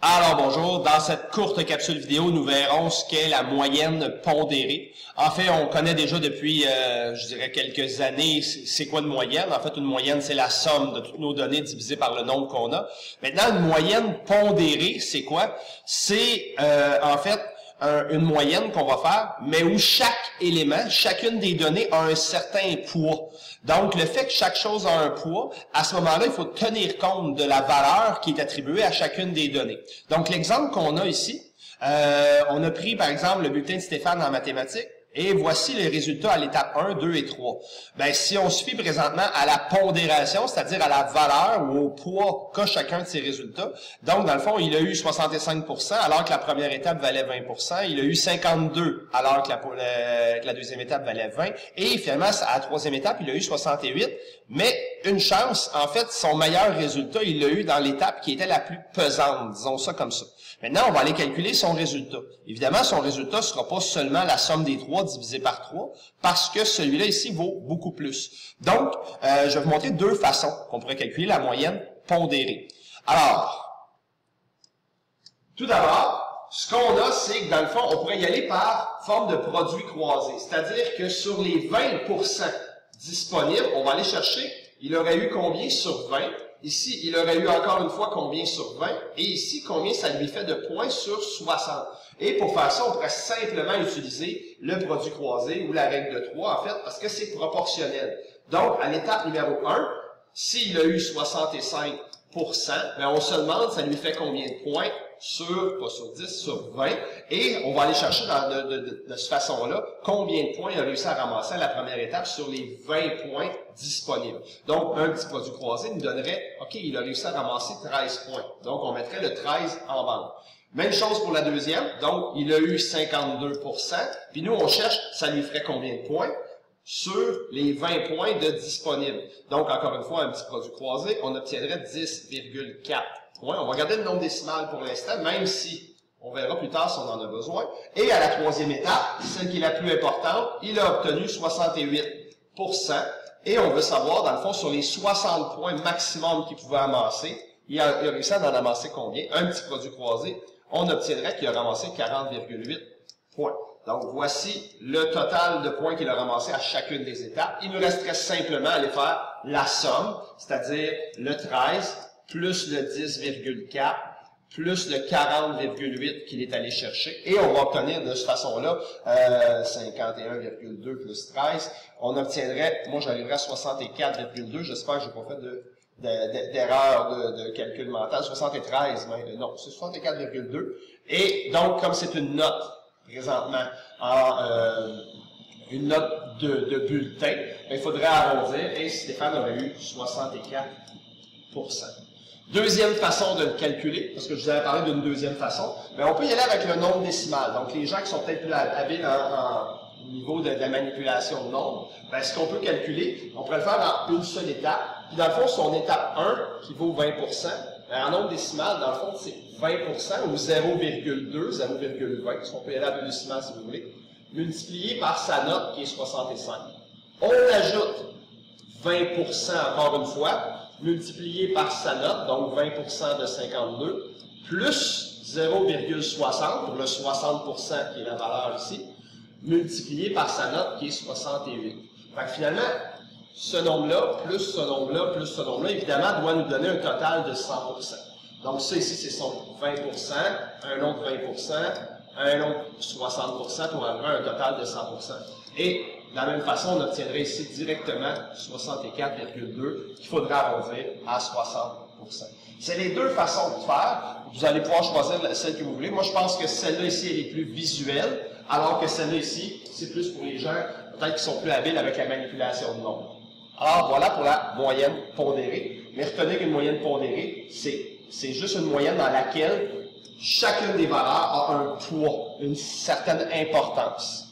Alors bonjour, dans cette courte capsule vidéo, nous verrons ce qu'est la moyenne pondérée. En fait, on connaît déjà depuis, je dirais, quelques années, c'est quoi une moyenne? En fait, une moyenne, c'est la somme de toutes nos données divisée par le nombre qu'on a. Maintenant, une moyenne pondérée, c'est quoi? C'est, en fait, une moyenne qu'on va faire, mais où chaque élément, chacune des données a un certain poids. Donc, le fait que chaque chose a un poids, à ce moment-là, il faut tenir compte de la valeur qui est attribuée à chacune des données. Donc, l'exemple qu'on a ici, on a pris, par exemple, le bulletin de Stéphane en mathématiques, et voici les résultats à l'étape 1, 2 et 3. Ben, si on se fie présentement à la pondération, c'est-à-dire à la valeur ou au poids qu'a chacun de ces résultats, donc, dans le fond, il a eu 65%, alors que la première étape valait 20%. Il a eu 52%, alors que la deuxième étape valait 20%. Et finalement, à la troisième étape, il a eu 68%. Mais une chance, en fait, son meilleur résultat, il l'a eu dans l'étape qui était la plus pesante, disons ça comme ça. Maintenant, on va aller calculer son résultat. Évidemment, son résultat ne sera pas seulement la somme des 3 divisé par 3, parce que celui-là ici vaut beaucoup plus. Donc, je vais vous montrer deux façons qu'on pourrait calculer la moyenne pondérée. Alors, tout d'abord, ce qu'on a, c'est que dans le fond, on pourrait y aller par forme de produit croisé. C'est-à-dire que sur les 20% disponibles, on va aller chercher, il aurait eu combien sur 20? Ici, il aurait eu encore une fois combien sur 20, et ici, combien ça lui fait de points sur 60. Et pour faire ça, on pourrait simplement utiliser le produit croisé ou la règle de 3, en fait, parce que c'est proportionnel. Donc, à l'étape numéro 1, s'il a eu 65%, ben on se demande, ça lui fait combien de points sur, pas sur 10, sur 20, et on va aller chercher de cette façon-là combien de points il a réussi à ramasser à la première étape sur les 20 points disponibles. Donc, un petit produit croisé nous donnerait, OK, il a réussi à ramasser 13 points. Donc, on mettrait le 13 en bande. Même chose pour la deuxième, donc il a eu 52%, puis nous on cherche, ça lui ferait combien de points? Sur les 20 points de disponibles. Donc, encore une fois, un petit produit croisé, on obtiendrait 10,4 points. On va garder le nombre décimal pour l'instant, même si on verra plus tard si on en a besoin. Et à la troisième étape, celle qui est la plus importante, il a obtenu 68%. Et on veut savoir, dans le fond, sur les 60 points maximum qu'il pouvait amasser, il a réussi à en amasser combien? Un petit produit croisé, on obtiendrait qu'il a ramassé 40,8 points. Donc, voici le total de points qu'il a ramassé à chacune des étapes. Il nous resterait simplement à aller faire la somme, c'est-à-dire le 13 plus le 10,4 plus le 40,8 qu'il est allé chercher. Et on va obtenir de cette façon-là 51,2 plus 13. On obtiendrait, moi j'arriverais à 64,2. J'espère que je n'ai pas fait d'erreur de calcul mental. 73, mais non, c'est 64,2. Et donc, comme c'est une note, présentement, une note de bulletin, il faudrait arrondir, et Stéphane aurait eu 64%. Deuxième façon de le calculer, parce que je vous avais parlé d'une deuxième façon, mais on peut y aller avec le nombre décimal. Donc, les gens qui sont peut-être plus habiles au niveau de la manipulation de nombres, ben, ce qu'on peut calculer, on pourrait le faire en une seule étape. Puis, dans le fond, son étape 1, qui vaut 20%, ben, en nombre décimal, dans le fond, c'est 20% ou 0,2, 0,20, si on peut y aller à deux décimales si vous voulez, multiplié par sa note qui est 65. On ajoute 20% encore une fois, multiplié par sa note, donc 20% de 52, plus 0,60 pour le 60% qui est la valeur ici, multiplié par sa note qui est 68. Fait que finalement, ce nombre-là, plus ce nombre-là, plus ce nombre-là, évidemment, doit nous donner un total de 100%. Donc ça ici, c'est son 20%, un autre 20%, un autre 60% pour arriver à un total de 100%. Et de la même façon, on obtiendrait ici directement 64,2 qu'il faudra arrondir à 60%. C'est les deux façons de faire. Vous allez pouvoir choisir celle que vous voulez. Moi, je pense que celle-là ici, elle est plus visuelle, alors que celle-là ici, c'est plus pour les gens peut-être qui sont plus habiles avec la manipulation de nombres. Alors, voilà pour la moyenne pondérée. Mais retenez qu'une moyenne pondérée, c'est juste une moyenne dans laquelle chacune des valeurs a un poids, une certaine importance.